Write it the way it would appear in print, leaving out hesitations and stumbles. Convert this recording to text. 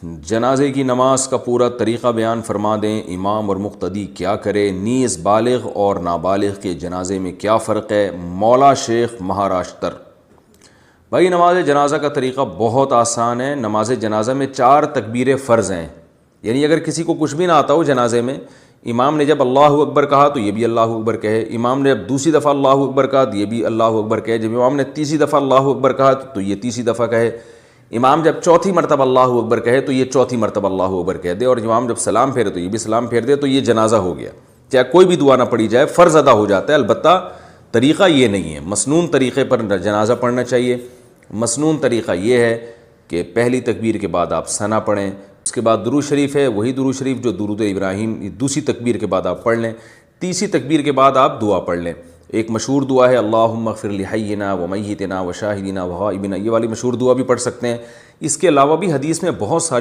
جنازے کی نماز کا پورا طریقہ بیان فرما دیں، امام اور مقتدی کیا کرے، نیز بالغ اور نابالغ کے جنازے میں کیا فرق ہے؟ مولا شیخ مہاراشٹر۔ بھائی نماز جنازہ کا طریقہ بہت آسان ہے۔ نماز جنازہ میں 4 تکبیریں فرض ہیں، یعنی اگر کسی کو کچھ بھی نہ آتا ہو جنازے میں، امام نے جب اللہ اکبر کہا تو یہ بھی اللہ اکبر کہے، امام نے جب دوسری دفعہ اللہ اکبر کہا تو یہ بھی اللہ اکبر کہے، جب امام نے تیسری دفعہ اللہ اکبر کہا تو یہ تیسری دفعہ کہے، امام جب چوتھی مرتبہ اللہ اکبر کہے تو یہ چوتھی مرتبہ اللہ اکبر کہہ دے، اور امام جب سلام پھیرے تو یہ بھی سلام پھیر دے، تو یہ جنازہ ہو گیا۔ چاہے کوئی بھی دعا نہ پڑھی جائے، فرض ادا ہو جاتا ہے۔ البتہ طریقہ یہ نہیں ہے، مسنون طریقے پر جنازہ پڑھنا چاہیے۔ مسنون طریقہ یہ ہے کہ پہلی تکبیر کے بعد آپ ثنا پڑھیں، اس کے بعد درود شریف ہے، وہی درود شریف جو درود ابراہیم دوسری تکبیر کے بعد آپ پڑھ لیں، تیسری تکبیر کے بعد آپ دعا پڑھ لیں۔ ایک مشہور دعا ہے اللہم اغفر لحینا ومیتنا وشاہدنا وغائبنا، یہ والی مشہور دعا بھی پڑھ سکتے ہیں۔ اس کے علاوہ بھی حدیث میں بہت ساری